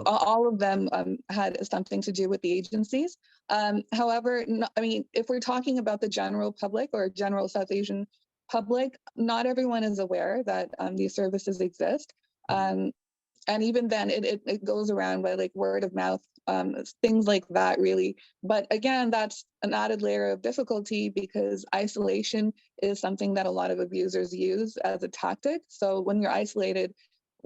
all of them had something to do with the agencies. However, I mean, if we're talking about the general public or general South Asian public, not everyone is aware that these services exist. And even then, it goes around by like word of mouth, things like that, really. But again, that's an added layer of difficulty because isolation is something that a lot of abusers use as a tactic. So when you're isolated,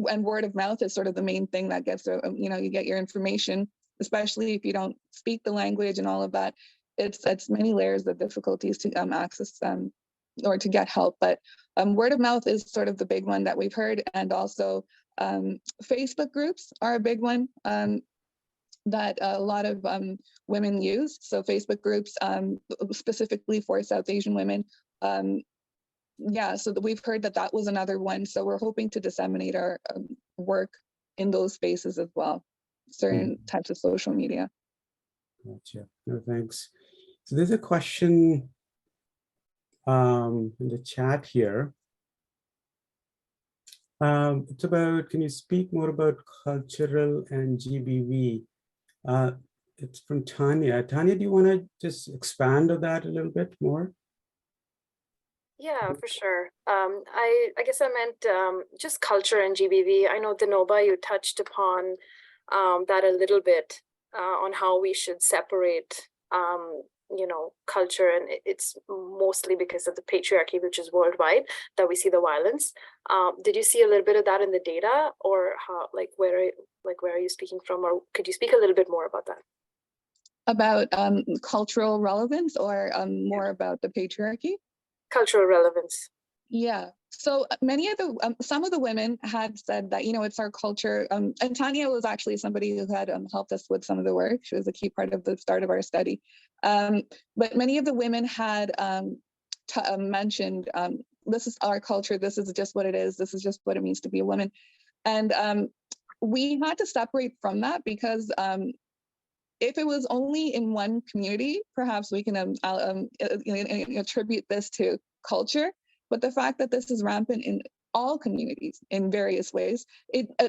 and word of mouth is sort of the main thing that gets, you get your information, especially if you don't speak the language and all of that. It's many layers of difficulties to access or to get help. But word of mouth is sort of the big one that we've heard, and also Facebook groups are a big one that a lot of women use. So Facebook groups specifically for South Asian women. Yeah, so we've heard that was another one. So we're hoping to disseminate our work in those spaces as well, certain types of social media. Gotcha. No, thanks. So there's a question in the chat here. It's about, can you speak more about cultural and GBV? It's from Tanya. Tanya, do you want to just expand on that a little bit more? Yeah, for sure. I guess I meant just culture and GBV. I know, Dinoba, you touched upon that a little bit on how we should separate culture, and it's mostly because of the patriarchy, which is worldwide, that we see the violence. Did you see a little bit of that in the data, or how, where are you speaking from, or could you speak a little bit more about that? About cultural relevance, or more about the patriarchy? Cultural relevance. Yeah. So many of the some of the women had said that, it's our culture. And Tanya was actually somebody who had helped us with some of the work. She was a key part of the start of our study. But many of the women had mentioned, this is our culture. This is just what it is. This is just what it means to be a woman. And we had to separate from that because if it was only in one community, perhaps we can attribute this to culture. But the fact that this is rampant in all communities in various ways,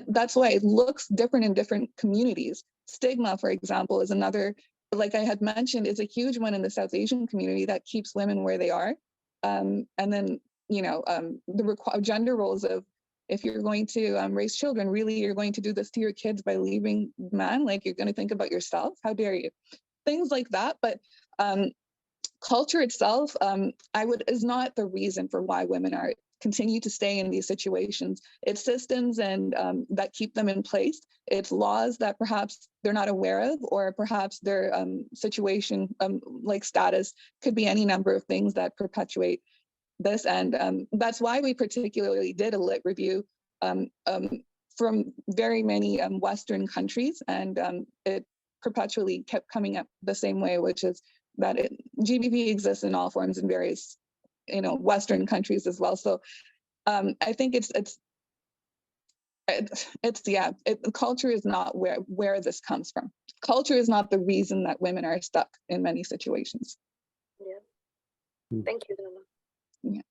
that's why it looks different in different communities. Stigma, for example, is another, like I had mentioned, is a huge one in the South Asian community that keeps women where they are. And then, the gender roles of, if you're going to raise children, really, you're going to do this to your kids by leaving man, like you're going to think about yourself. How dare you? Things like that. But culture itself, is not the reason for why women continue to stay in these situations. It's systems and that keep them in place. It's laws that perhaps they're not aware of, or perhaps their situation, like status, could be any number of things that perpetuate this. And that's why we particularly did a lit review from very many Western countries, and it perpetually kept coming up the same way, which is that GBV exists in all forms in various, Western countries as well. So I think culture is not where this comes from. Culture is not the reason that women are stuck in many situations. Yeah. Thank you, Donna. Yeah.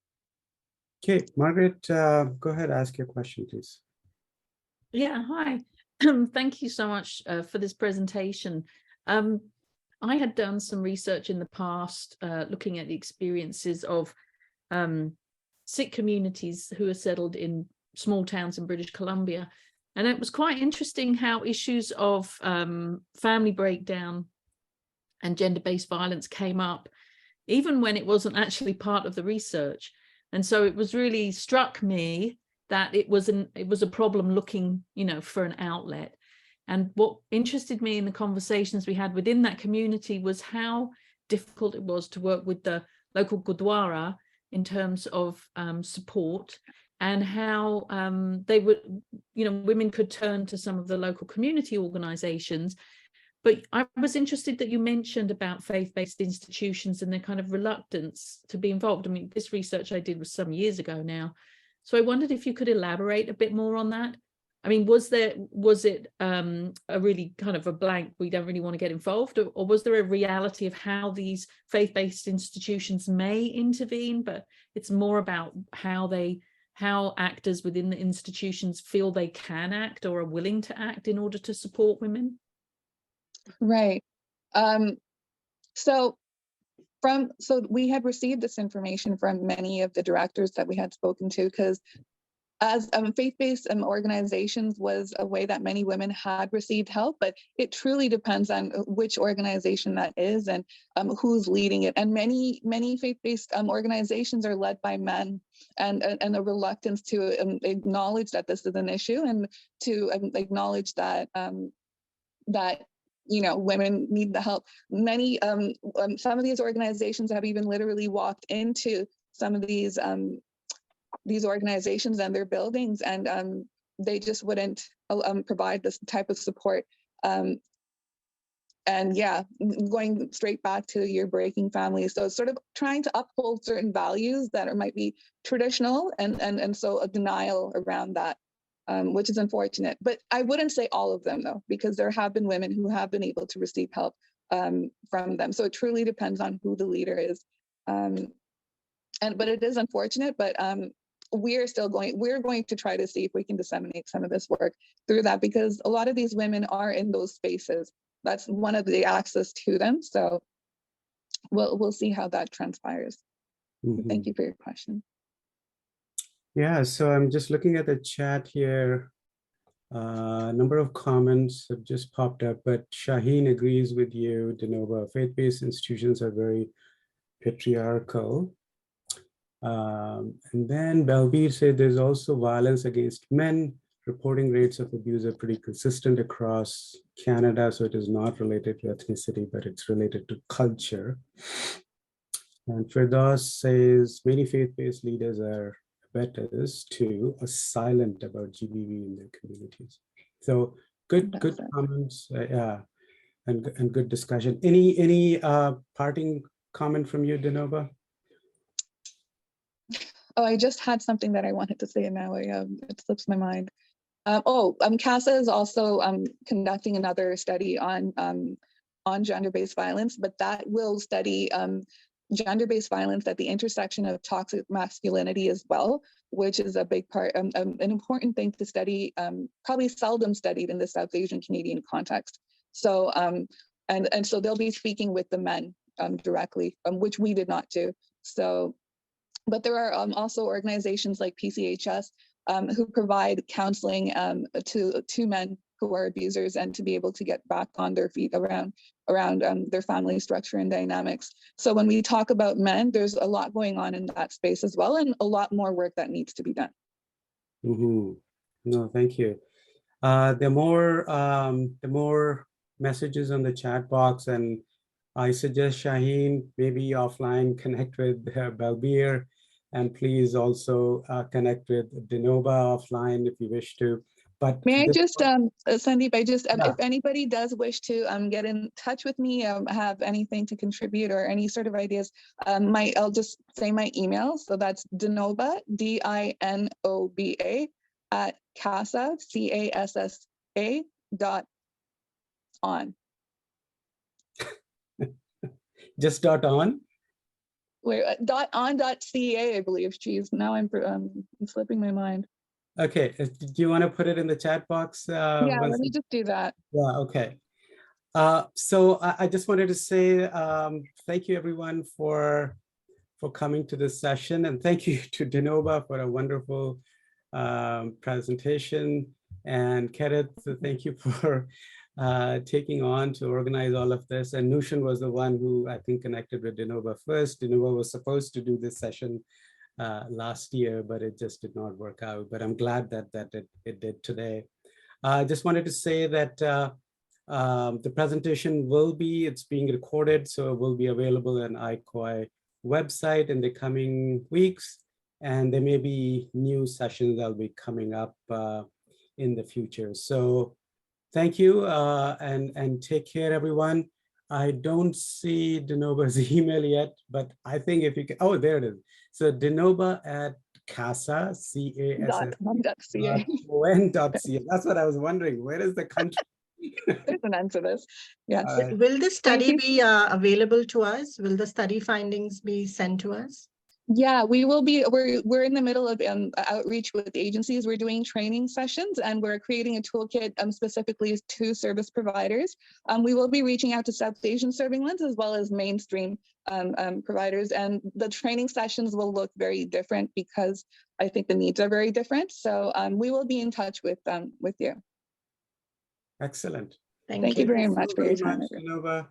Okay, Margaret, go ahead, ask your question, please. Yeah, hi. Thank you so much for this presentation. I had done some research in the past looking at the experiences of Sikh communities who are settled in small towns in British Columbia. And it was quite interesting how issues of family breakdown and gender-based violence came up, even when it wasn't actually part of the research. And so it was really struck me that it was a problem looking, for an outlet. And what interested me in the conversations we had within that community was how difficult it was to work with the local Gurdwara in terms of support, and how they would, women could turn to some of the local community organizations. But I was interested that you mentioned about faith-based institutions and their kind of reluctance to be involved. I mean, this research I did was some years ago now. So I wondered if you could elaborate a bit more on that. I mean, was it a really kind of a blank, we don't really want to get involved, or was there a reality of how these faith-based institutions may intervene, but it's more about how actors within the institutions feel they can act or are willing to act in order to support women? Right. So we had received this information from many of the directors that we had spoken to, because as faith-based organizations was a way that many women had received help, but it truly depends on which organization that is and who's leading it. And many faith-based organizations are led by men, and a reluctance to acknowledge that this is an issue, and to acknowledge that women need the help. Many some of these organizations have even literally walked into some of these organizations and their buildings, and they just wouldn't provide this type of support. And yeah, going straight back to your breaking families, so sort of trying to uphold certain values that might be traditional, and so a denial around that, which is unfortunate. But I wouldn't say all of them, though, because there have been women who have been able to receive help from them. So it truly depends on who the leader is. But it is unfortunate, but we're going to try to see if we can disseminate some of this work through that, because a lot of these women are in those spaces. That's one of the access to them. So we'll see how that transpires. Mm-hmm. Thank you for your question. Yeah, so I'm just looking at the chat here. A number of comments have just popped up, but Shaheen agrees with you, Dinoba. Faith-based institutions are very patriarchal. And then Belbir said there's also violence against men. Reporting rates of abuse are pretty consistent across Canada, so it is not related to ethnicity, but it's related to culture. And Firdaus says many faith-based leaders are betters too, are silent about GBV in their communities. So good comments, yeah, and good discussion. Any parting comment from you, Dinoba? Oh, I just had something that I wanted to say, and now it slips my mind. CASA is also conducting another study on gender-based violence, but that will study gender-based violence at the intersection of toxic masculinity as well, which is a big part, an important thing to study, probably seldom studied in the South Asian Canadian context. So, and so they'll be speaking with the men directly, which we did not do. So, but there are also organizations like PCHS who provide counseling to men who are abusers, and to be able to get back on their feet around their family structure and dynamics. So when we talk about men, there's a lot going on in that space as well, and a lot more work that needs to be done. Mm-hmm. No, thank you. The more messages on the chat box, and I suggest Shaheen maybe offline connect with Belbir, and please also connect with Dinoba offline if you wish to. But may I just, Sandeep, if anybody does wish to get in touch with me, have anything to contribute or any sort of ideas, I'll just say my email. So that's Dinoba, DINOBA @CASA, CASA.on. Just .on? Wait, .on.ca, I believe. Geez, now I'm slipping my mind. Okay, do you want to put it in the chat box? Yeah, let me just do that. Yeah, okay. So I just wanted to say thank you everyone for coming to this session, and thank you to Dinoba for a wonderful presentation, and Kenneth, thank you for taking on to organize all of this. And Nushan was the one who I think connected with Dinoba first. Dinoba was supposed to do this session last year, but it just did not work out. But I'm glad that it did today. I just wanted to say that the presentation it's being recorded, so it will be available on ICOI website in the coming weeks. And there may be new sessions that'll be coming up in the future. So thank you and take care, everyone. I don't see Dinoba's email yet, but I think if you can, oh, there it is. So Dinoba at CASA, .com.ca. CASA.on.ca. That's what I was wondering. Where is the country? There's an answer to this. Yes. Will the study you. be available to us? Will the study findings be sent to us? Yeah, we will be, we're in the middle of outreach with agencies. We're doing training sessions and we're creating a toolkit specifically to service providers. We will be reaching out to South Asian serving ones as well as mainstream providers, and the training sessions will look very different because I think the needs are very different. So we will be in touch with you. Excellent. Thank you very much for your time. Nova.